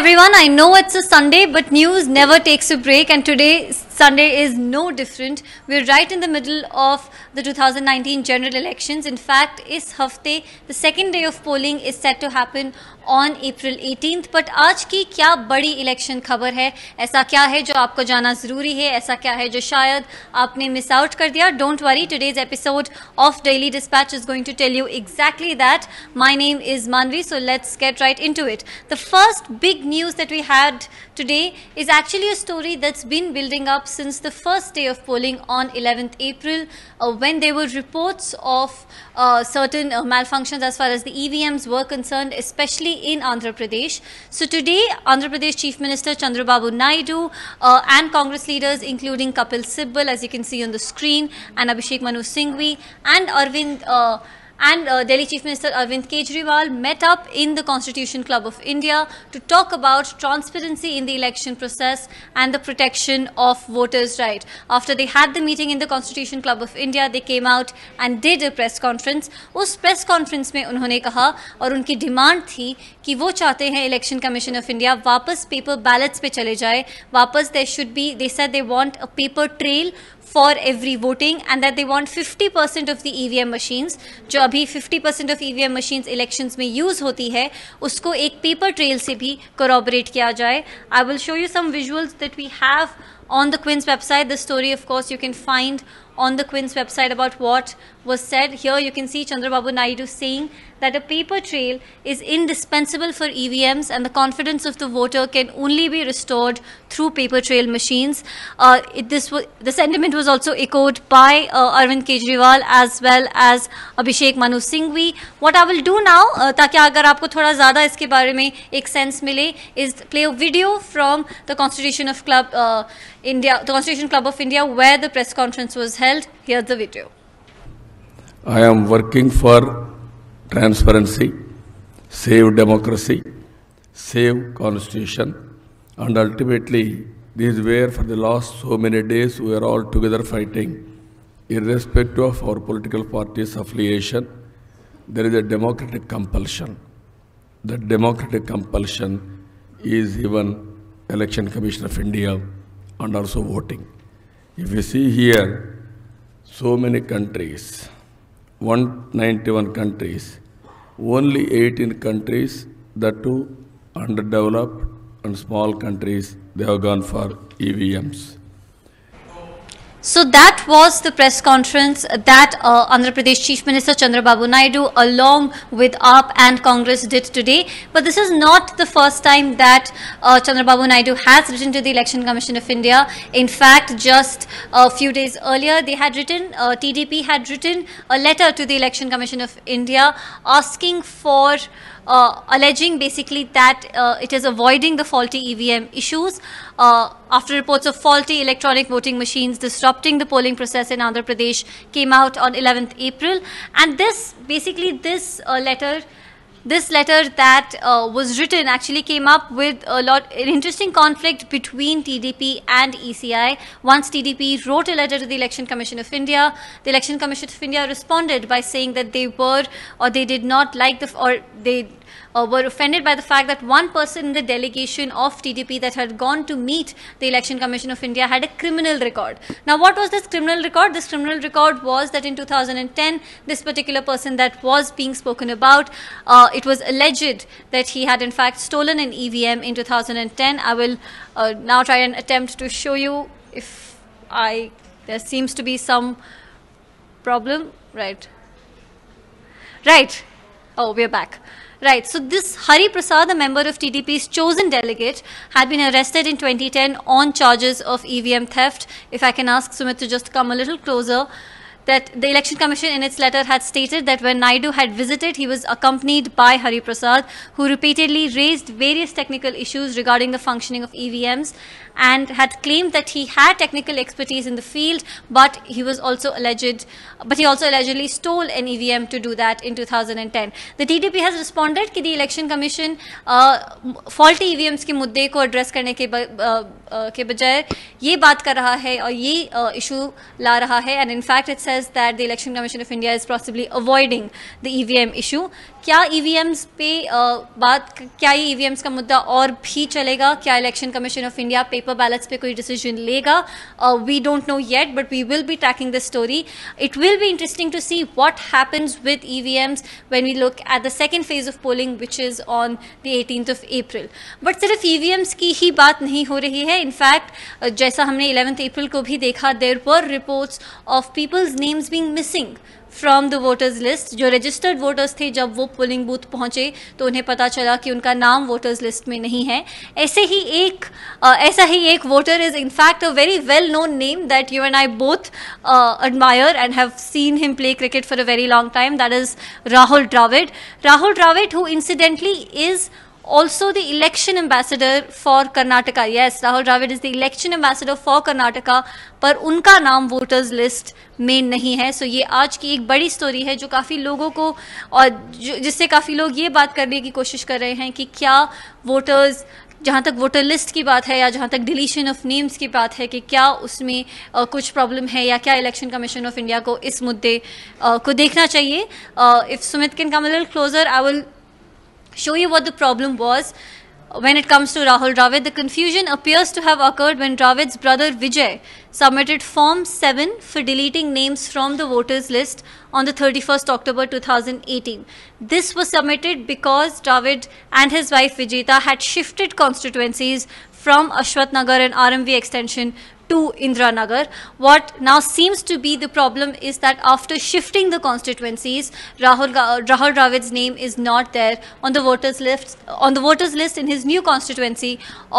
everyone, I know it's a Sunday, but news never takes a break, and today Sunday is no different. We're right in the middle of the 2019 general elections. In fact, इस हफ्ते the second day of polling is set to happen on April 18th. But आज की क्या बड़ी election खबर है? ऐसा क्या है जो आपको जाना ज़रूरी है? ऐसा क्या है जो शायद आपने मिस आउट कर दिया? Don't worry, today's episode of Daily Dispatch is going to tell you exactly that. My name is Manvi, so let's get right into it. The first big news that we had today is actually a story that's been building up since the first day of polling on 11th April, when there were reports of certain malfunctions as far as the EVMs were concerned, especially in Andhra Pradesh. So today, Andhra Pradesh Chief Minister Chandrababu Naidu and Congress leaders including Kapil Sibal, as you can see on the screen, and Abhishek Manu Singhvi and Delhi Chief Minister Arvind Kejriwal met up in the Constitution Club of India to talk about transparency in the election process and the protection of voters' right. After they had the meeting in the Constitution Club of India, they came out and did a press conference. उस press conference में उन्होंने कहा और उनकी demand थी कि वो चाहते हैं Election Commission of India वापस paper ballots पे चले जाए. वापस there should be, they said they want a paper trail for every voting, and that they want 50% of the EVM machines, जो अभी 50% of EVM machines elections में use होती है, उसको एक paper trail से भी corroborate किया जाए. I will show you some visuals that we have on the Quint's website. The story, of course, you can find on the Quint's website about what was said. Here you can see Chandrababu Naidu saying that a paper trail is indispensable for EVMs and the confidence of the voter can only be restored through paper trail machines. The sentiment was also echoed by Arvind Kejriwal as well as Abhishek Manu Singhvi. What I will do now, ताकि अगर आपको थोड़ा ज़्यादा इसके बारे में एक sense मिले, is play a video from the Constitution Club of India, where the press conference was held. Here's the video. I am working for transparency, save democracy, save constitution, and ultimately this is where for the last so many days we are all together fighting. Irrespective of our political party's affiliation, there is a democratic compulsion. That democratic compulsion is even Election Commission of India and also voting. If you see here, so many countries, 191 countries, only 18 countries, that too underdeveloped and small countries, they have gone for EVMs. So that was the press conference that Andhra Pradesh Chief Minister Chandrababu Naidu along with AAP and Congress did today. But this is not the first time that Chandrababu Naidu has written to the Election Commission of India. In fact, just a few days earlier, they had written, TDP had written a letter to the Election Commission of India asking for alleging basically that it is avoiding the faulty EVM issues after reports of faulty electronic voting machines disrupting the polling process in Andhra Pradesh came out on 11th April. And this letter that was written actually came up with an interesting conflict between TDP and ECI. Once TDP wrote a letter to the Election Commission of India, the Election Commission of India responded by saying that they did not like they were offended by the fact that one person in the delegation of TDP that had gone to meet the Election Commission of India had a criminal record. Now, what was this criminal record? This criminal record was that in 2010, this particular person that was being spoken about, it was alleged that he had in fact stolen an EVM in 2010. I will now try and attempt to show you if there seems to be some problem. Right. Oh, we're back. Right, so this Hari Prasad, a member of TDP's chosen delegate, had been arrested in 2010 on charges of EVM theft. If I can ask Sumit to just come a little closer, that the Election Commission in its letter had stated that when Naidu had visited, he was accompanied by Hari Prasad, who repeatedly raised various technical issues regarding the functioning of EVMs and had claimed that he had technical expertise in the field, but he also allegedly stole an EVM to do that in 2010. The TDP has responded that the Election Commission faulty EVMs के मुद्दे को address करने के बजाय ये बात कर रहा है और ये issue ला रहा है, and in fact it says that the Election Commission of India is possibly avoiding the EVM issue. क्या ईवीएम्स पे क्या ये ईवीएम्स का मुद्दा और भी चलेगा? क्या election commission of India paper ballots पे कोई डिसीजन लेगा? We don't know yet, but we will be tracking this story. It will be interesting to see what happens with EVMs when we look at the second phase of polling which is on the 18th of April. But सिर्फ EVMs की ही बात नहीं हो रही है. In fact जैसा हमने 11th April को भी देखा, there were reports of people's names being missing from the voters list. जो रजिस्टर्ड वोटर्स थे, जब वो पोलिंग बूथ पहुंचे तो उन्हें पता चला कि उनका नाम वोटर्स लिस्ट में नहीं है. ऐसा ही एक voter is in fact a very well known name that you and I both admire and have seen him play cricket for a very long time. That is Rahul Dravid. Rahul Dravid, who incidentally is also the election ambassador for Karnataka. Yes, Rahul Dravid is the election ambassador for Karnataka, पर उनका नाम voters list में नहीं है. सो ये आज की एक बड़ी स्टोरी है जो काफ़ी लोगों को, और जिससे काफ़ी लोग ये बात करने की कोशिश कर रहे हैं कि क्या वोटर्स, जहाँ तक वोटर लिस्ट की बात है या जहाँ तक डिलीशन ऑफ नेम्स की बात है, कि क्या उसमें कुछ प्रॉब्लम है या क्या इलेक्शन कमीशन ऑफ इंडिया को इस मुद्दे को देखना चाहिए. If Sumit can come a little closer, I will show you what the problem was when it comes to Rahul Dravid. The confusion appears to have occurred when Dravid's brother Vijay submitted Form 7 for deleting names from the voters list on the 31st October 2018. This was submitted because Dravid and his wife Vijeta had shifted constituencies from Ashwath Nagar and RMV extension to Indranagar. What now seems to be the problem is that after shifting the constituencies, Rahul Dravid's name is not there on the voters list in his new constituency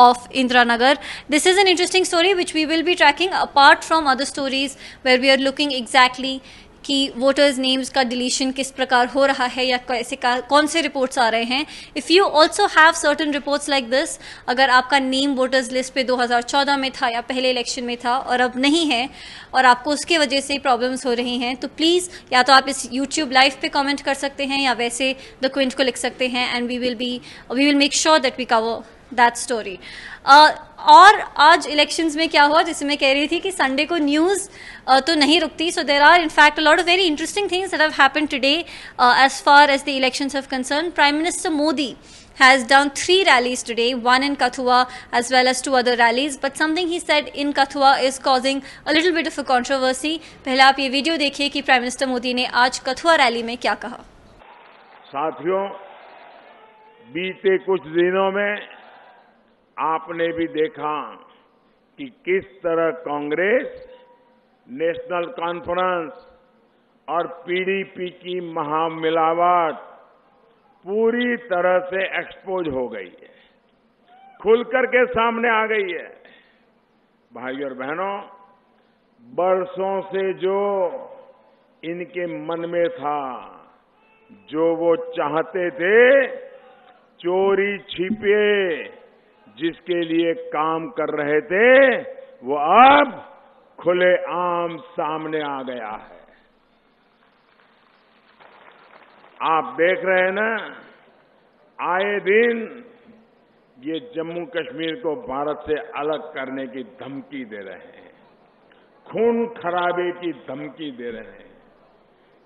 of Indranagar. This is an interesting story which we will be tracking apart from other stories where we are looking exactly कि voters names का deletion किस प्रकार हो रहा है या कौन से रिपोर्ट्स आ रहे हैं. If you also have certain reports like this, अगर आपका नेम वोटर्स लिस्ट पे 2014 में था या पहले इलेक्शन में था और अब नहीं है और आपको उसके वजह से प्रॉब्लम्स हो रही हैं, तो प्लीज़ या तो आप इस यूट्यूब लाइव पे कमेंट कर सकते हैं या वैसे द क्विंट को लिख सकते हैं, and we will make sure that we cover that story. और आज इलेक्शंस में क्या हुआ, जैसे मैं कह रही थी कि संडे को न्यूज़ तो नहीं रुकती. So there are in fact a lot of very interesting things that have happened today as far as the elections have concern. Prime minister Modi has done 3 rallies today, one in Kathua as well as 2 other rallies, but something he said in Kathua is causing a little bit of a controversy. पहले आप ये video देखिए कि prime minister Modi ने आज Kathua rally में क्या कहा. साथियों, बीते कुछ दिनों में आपने भी देखा कि किस तरह कांग्रेस, नेशनल कॉन्फ्रेंस और पीडीपी की महामिलावट पूरी तरह से एक्सपोज हो गई है, खुलकर के सामने आ गई है. भाई और बहनों, बरसों से जो इनके मन में था, जो वो चाहते थे, चोरी छिपे जिसके लिए काम कर रहे थे, वो अब खुलेआम सामने आ गया है. आप देख रहे हैं ना, आए दिन ये जम्मू कश्मीर को भारत से अलग करने की धमकी दे रहे हैं, खून खराबे की धमकी दे रहे हैं,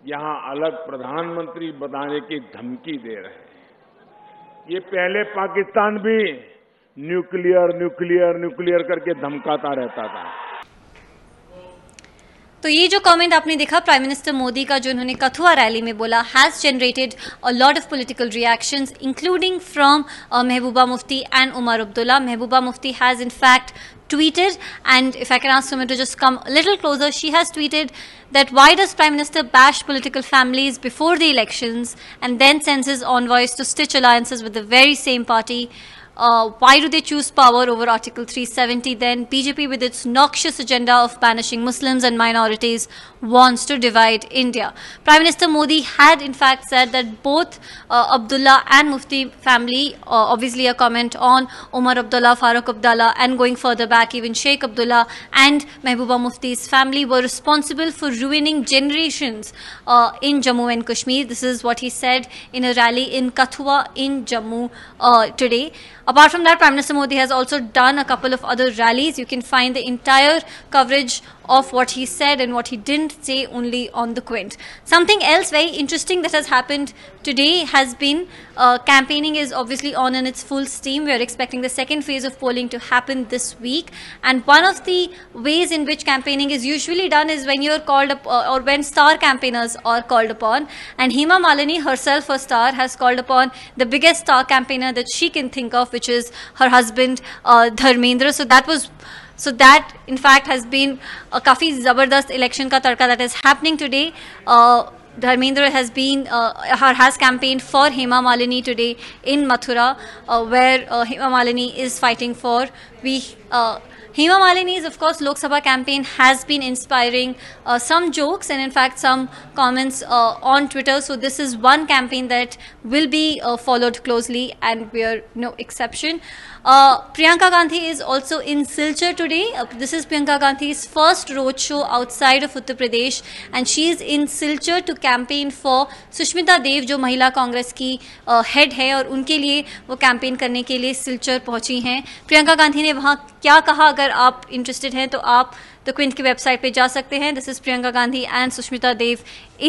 यहां अलग प्रधानमंत्री बनाने की धमकी दे रहे हैं. ये पहले पाकिस्तान भी न्यूक्लियर करके धमकाता रहता था. तो ये जो कमेंट आपने देखा प्राइम मिनिस्टर मोदी का, जो उन्होंने कथुआ रैली में बोला, has generated a lot of political reactions including from Mehbooba Mufti and Omar Abdullah. Mehbooba Mufti has in fact tweeted, and if I can ask Sumit to just come a little closer, she has tweeted that why does Prime Minister bash political families before the elections and then sends his envoys to stitch alliances with the very same party? Why do they choose power over Article 370 then? BJP, with its noxious agenda of banishing Muslims and minorities, wants to divide India. Prime Minister Modi had in fact said that both Abdullah and Mufti family, obviously a comment on Umar Abdullah, Farooq Abdullah, and going further back even Sheikh Abdullah and Mehbooba Mufti's family were responsible for ruining generations in Jammu and Kashmir. This is what he said in a rally in Kathua in Jammu today. Apart from that, Prime Minister Modi has also done a couple of other rallies. You can find the entire coverage of what he said and what he didn't say only on the Quint. Something else very interesting that has happened today has been campaigning is obviously on in its full steam. We are expecting the second phase of polling to happen this week, and one of the ways in which campaigning is usually done is when you're called up or when star campaigners are called upon, and Hema Malini herself, a star, has called upon the biggest star campaigner that she can think of, which is her husband Dharmendra. So that in fact has been a kafi zabardast election ka tarka that is happening today. Dharmendra has campaigned for Hema Malini today in Mathura, where Hema Malini is fighting for. Hema Malini's, of course, Lok Sabha campaign has been inspiring some jokes and in fact some comments on Twitter. So this is one campaign that will be followed closely, and we are no exception. Priyanka Gandhi is also in Silchar today. This is Priyanka Gandhi's first roadshow outside of Uttar Pradesh, and she is in Silchar to campaign for Sushmita Dev, जो महिला कांग्रेस की head है, और उनके लिए वो campaign करने के लिए सिलचर पहुंची हैं. प्रियंका गांधी ने वहां क्या कहा, अगर आप इंटरेस्टेड हैं तो आप द क्विंट की वेबसाइट पे जा सकते हैं. This is Priyanka Gandhi and Sushmita Dev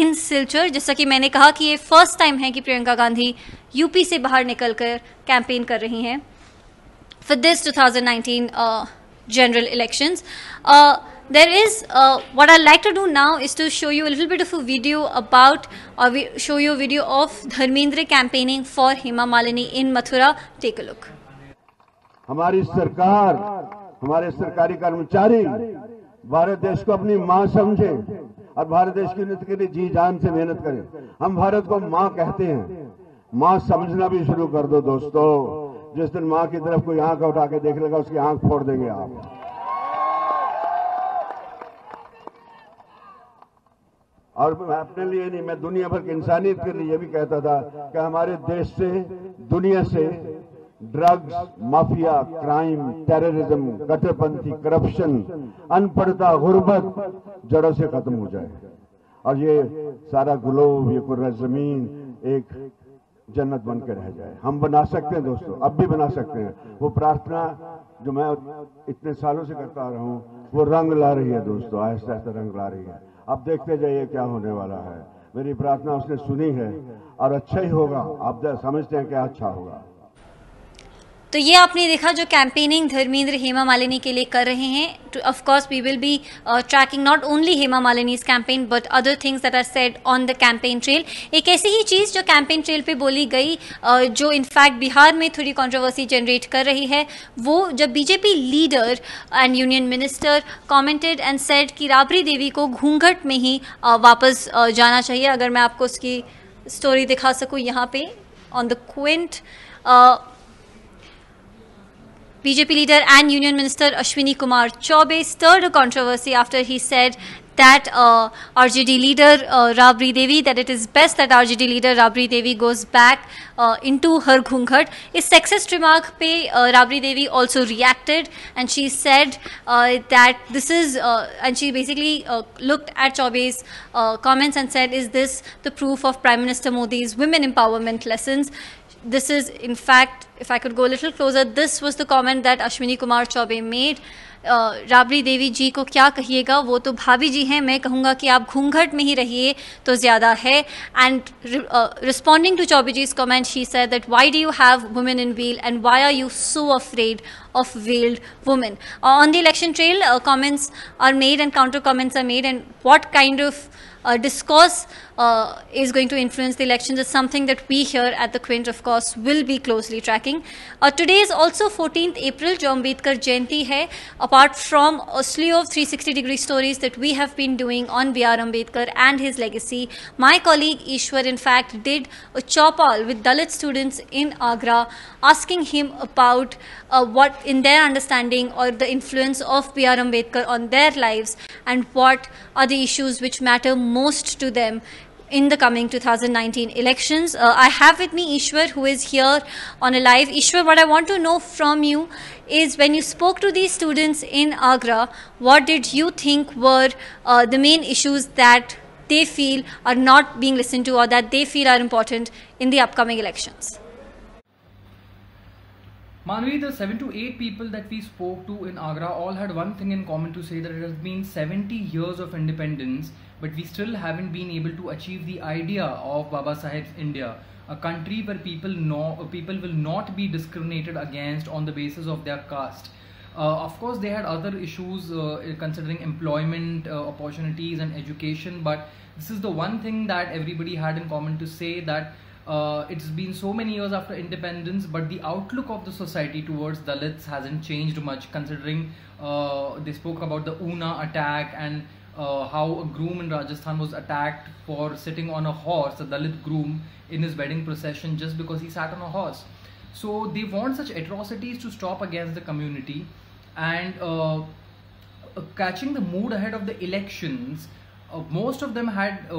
in Silchar. जैसा कि मैंने कहा कि ये फर्स्ट टाइम है कि प्रियंका गांधी यूपी से बाहर निकलकर कैंपेन कर रही हैं for this 2019 general elections. There is what I'd like to do now is to show you a little bit of a video about, show you a video of Dharmendra campaigning for Hema Malini in Mathura. Take a look. हमारी सरकार, हमारे सरकारी कर्मचारी भारत देश को अपनी मां समझे और भारत देश की उन्नति के लिए जी जान से मेहनत करें. हम भारत को मां कहते हैं. मां समझना भी शुरू कर दो दोस्तों. जिस दिन मां की तरफ कोई आंख उठा के देख लेगा उसकी आंख फोड़ देंगे आप. और मैं अपने लिए नहीं, मैं दुनिया भर की इंसानियत के लिए ये भी कहता था कि हमारे देश से, दुनिया से ड्रग्स, माफिया, क्राइम, टेररिज्म, कट्टरपंथी, करप्शन, अनपढ़ता, गुर्बत जड़ों से खत्म हो जाए और ये सारा ग्लोब, ये कुर्रा जमीन एक जन्नत बन के रह जाए. हम बना सकते हैं दोस्तों, अब भी बना सकते हैं. वो प्रार्थना जो मैं इतने सालों से करता रहा हूं वो रंग ला रही है दोस्तों, आहिस्ता आहिस्ता रंग ला रही है. अब देखते जाइए क्या होने वाला है. मेरी प्रार्थना उसने सुनी है और अच्छा ही होगा. आप समझते हैं क्या अच्छा होगा. तो ये आपने देखा जो कैंपेनिंग धर्मेंद्र हेमा मालिनी के लिए कर रहे हैं. Of course we will be tracking not only Hema Malini's campaign but other things that are said on the campaign trail. एक ऐसी ही चीज़ जो कैंपेन ट्रेल पे बोली गई जो इनफैक्ट बिहार में थोड़ी कंट्रोवर्सी जनरेट कर रही है, वो जब BJP leader and union minister commented and said कि राबड़ी देवी को घूंघट में ही वापस जाना चाहिए. अगर मैं आपको उसकी स्टोरी दिखा सकूँ यहाँ पे on the Quint. BJP leader and Union Minister Ashwini Kumar Chaubey stirred a controversy after he said that RJD leader Rabri Devi, that it is best that RJD leader Rabri Devi goes back into her ghunghat. Is sexist remark pe Rabri Devi also reacted and she said that this is and she basically looked at Chaubey's comments and said, is this the proof of Prime Minister Modi's women empowerment lessons? This is, in fact, if I could go a little closer, this was the comment that Ashwini Kumar Chaubey made. Rabri Devi ji को क्या कहिएगा, वो तो भाभी जी हैं. मैं कहूँगा कि आप घूंघट में ही रहिए तो ज़्यादा है. And responding to Chaubey ji's comment, she said that why do you have women in veil and why are you so afraid of veiled women? On the election trail, comments are made and counter comments are made, and what kind of discourse is going to influence the elections is something that we here at the Quint, of course, will be closely tracking. Today is also 14th April, जो Ambedkar Jayanti है. Apart from a slew of 360-degree stories that we have been doing on B.R. Ambedkar and his legacy, my colleague Ishwar, in fact, did a chaupal with Dalit students in Agra, asking him about what, in their understanding, or the influence of B.R. Ambedkar on their lives, and what are the issues which matter most to them in the coming 2019 elections. I have with me Ishwar, who is here on a live. Ishwar, what I want to know from you is, when you spoke to these students in Agra, what did you think were the main issues that they feel are not being listened to or that they feel are important in the upcoming elections? Manvi, the 7 to 8 people that we spoke to in Agra all had one thing in common to say, that it has been 70 years of independence, but we still haven't been able to achieve the idea of Baba Saheb's India, a country where people will not be discriminated against on the basis of their caste. Of course, they had other issues considering employment opportunities and education, but this is the one thing that everybody had in common to say, that it's been so many years after independence, but the outlook of the society towards Dalits hasn't changed much, considering they spoke about the Una attack and how a groom in Rajasthan was attacked for sitting on a horse, a Dalit groom, in his wedding procession just because he sat on a horse. So they want such atrocities to stop against the community, and catching the mood ahead of the elections, most of them had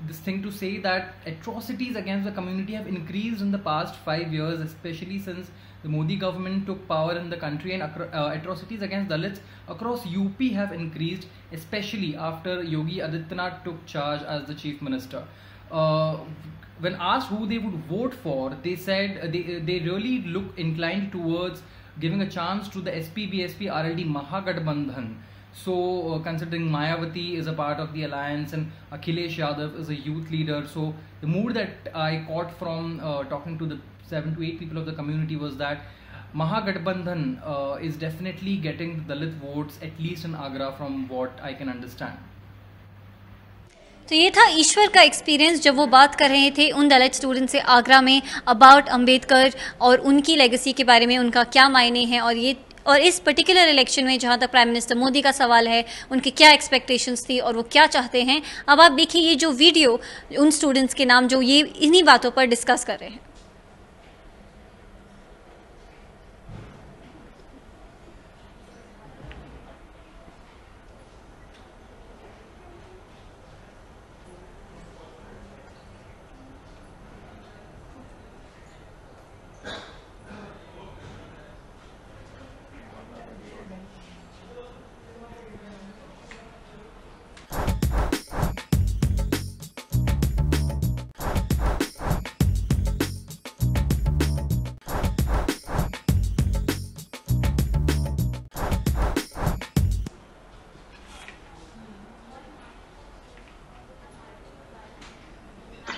this thing to say that atrocities against the community have increased in the past 5 years, especially since the Modi government took power in the country, and atrocities against Dalits across UP have increased, especially after Yogi Adityanath took charge as the chief minister. When asked who they would vote for, they said they really look inclined towards giving a chance to the SP-BSP RLD Mahagathbandhan. So considering Mayawati is a part of the alliance and Akhilesh Yadav is a youth leader, so the mood that I caught from talking to the 7 to 8 people of the community was that Mahagathbandhan is definitely getting the Dalit votes, at least in Agra, from what I can understand. तो ये था ईश्वर का experience जब वो बात कर रहे थे उन दलित स्टूडेंट से आगरा में अबाउट अंबेडकर और उनकी लेगेसी के बारे में, उनका क्या मायने हैं, और इस पर्टिकुलर इलेक्शन में जहाँ तक प्राइम मिनिस्टर मोदी का सवाल है, उनकी क्या एक्सपेक्टेशंस थी और वो क्या चाहते हैं। अब आप देखिए ये जो वीडियो उन स्टूडेंट्स के नाम जो ये इन्हीं बातों पर डिस्कस कर रहे हैं।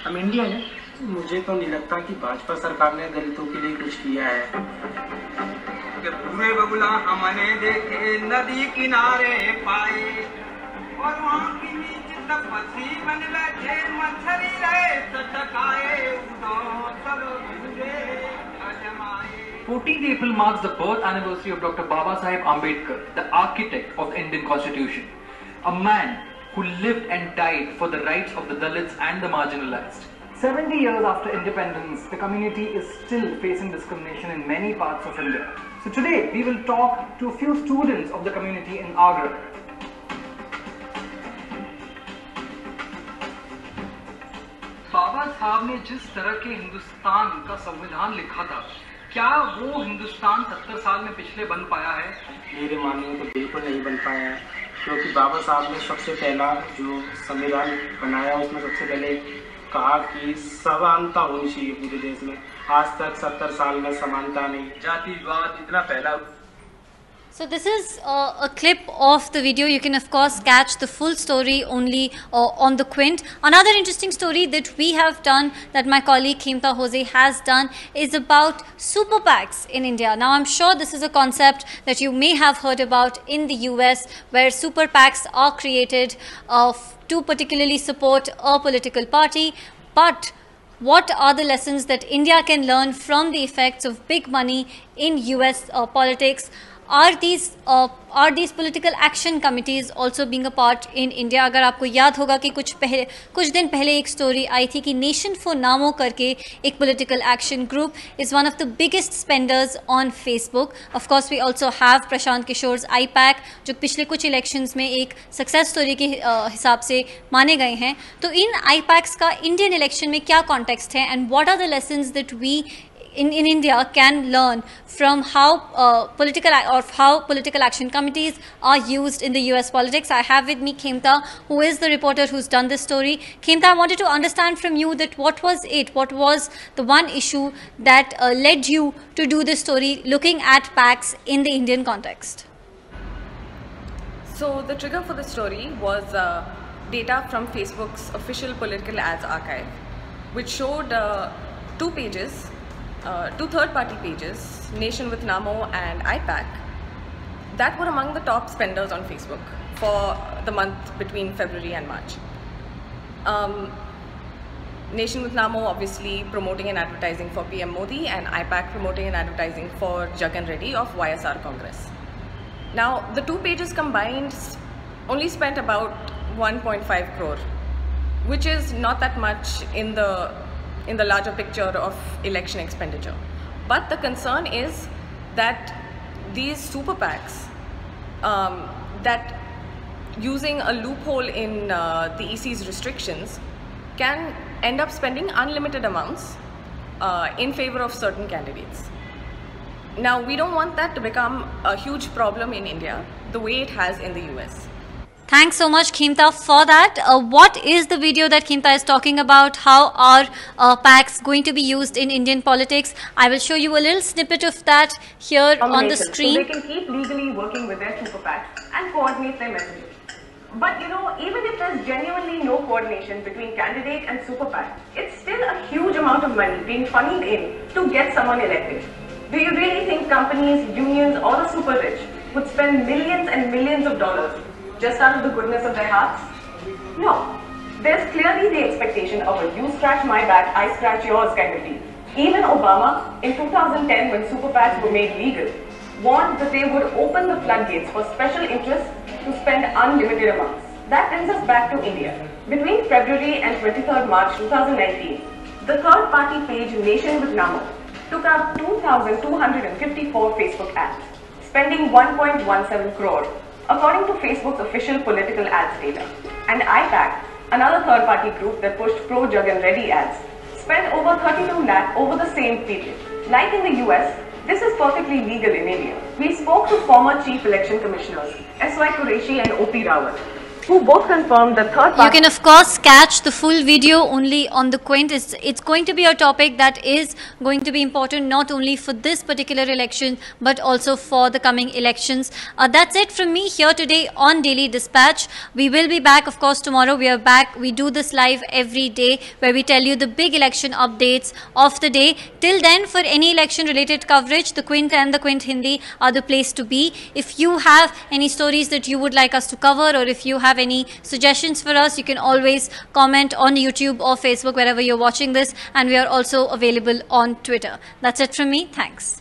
हम इंडियन है, मुझे तो नहीं लगता कि भाजपा सरकार ने दलितों के लिए कुछ किया है। कि पूरे बगुला हमने देखे नदी किनारे पाए, और वहाँ की नीच तपस्वी बन बैठे मछली रहे चटकाए, 14th April marks the birth anniversary of Dr. Baba Saheb Ambedkar, the architect of the Indian Constitution, a man who lived and died for the rights of the Dalits and the marginalized. 70 years after independence, the community is still facing discrimination in many parts of India. So today, we will talk to a few students of the community in Agra. बाबा साहब ने जिस तरह के हिंदुस्तान का संविधान लिखा था, क्या वो हिंदुस्तान 70 साल में पिछले बन पाया है? मेरे मानने में तो बिल्कुल नहीं बन पाया है, क्योंकि बाबा साहब ने सबसे पहला जो संविधान बनाया उसमें सबसे पहले कहा कि समानता होनी चाहिए पूरे देश में। आज तक 70 साल में समानता नहीं, जातिवाद इतना फैला। So this is a clip of the video. You can of course catch the full story only on the Quint. Another interesting story that we have done, that my colleague Khimta Jose has done, is about super PACs in India. Now I'm sure this is a concept that you may have heard about in the US, where super PACs are created to particularly support a political party. But what are the lessons that India can learn from the effects of big money in US politics? Are these political action committees also being a part in India? अगर आपको याद होगा कि कुछ दिन पहले एक story I थी कि नेशन फॉर नामो करके एक political action group is one of the biggest spenders on Facebook. Of course, we also have Prashant किशोर्स IPAC जो पिछले कुछ इलेक्शंस में एक सक्सेस स्टोरी के हिसाब से माने गए हैं. तो इन IPACs का इंडियन इलेक्शन में क्या कॉन्टेक्स्ट है, and what are the lessons that we in India can learn from how political action committees are used in the US politics. I have with me Khemta, who is the reporter who's done this story. Khemta, I wanted to understand from you that what was the one issue that led you to do this story looking at PACs in the Indian context? So the trigger for the story was data from Facebook's official political ads archive, which showed two third-party pages, Nation with Namo and IPAC, that were among the top spenders on Facebook for the month between February and March. Nation with Namo obviously promoting and advertising for PM Modi, and IPAC promoting and advertising for Jagan Reddy of YSR Congress. Now, the two pages combined only spent about 1.5 crore, which is not that much in the larger picture of election expenditure. But the concern is that these super PACs, that using a loophole in the EC's restrictions, can end up spending unlimited amounts in favor of certain candidates. Now, we don't want that to become a huge problem in India the way it has in the US. Thanks so much, Khemta, for that. What is the video that Khemta is talking about? How are PACs going to be used in Indian politics? I will show you a little snippet of that here on the screen. So they can keep legally working with their super PACs and coordinate their messaging. But you know, even if there's genuinely no coordination between candidate and super PAC, it's still a huge amount of money being funneled in to get someone elected. Do you really think companies, unions, or the super rich would spend millions and millions of dollars just out of the goodness of their hearts? No. There's clearly the expectation of a you scratch my back, I scratch yours kind of deal. Even Obama, in 2010, when super PACs were made legal, warned that they would open the floodgates for special interests to spend unlimited amounts. That brings us back to India. Between February and 23rd March 2019, the third-party page Nation with Namo took out 2,254 Facebook ads, spending 1.17 crore, according to Facebook's official political ads data. And IPAC, another third-party group that pushed pro-Jagan Reddy ads, spent over 32 lakh over the same period. Like in the US, this is perfectly legal in India. We spoke to former Chief Election Commissioners, S.Y. Qureshi and O.P. Rawat, who both confirmed the third party. You can of course catch the full video only on the Quint. It's going to be a topic that is going to be important not only for this particular election but also for the coming elections. That's it from me here today on Daily Dispatch. We will be back of course tomorrow. We are back. We do this live every day where we tell you the big election updates of the day. Till then, for any election related coverage, the Quint and the Quint Hindi are the place to be. If you have any stories that you would like us to cover, or if you have any suggestions for us, you can always comment on YouTube or Facebook wherever you're watching this, and we are also available on Twitter. That's it from me. Thanks.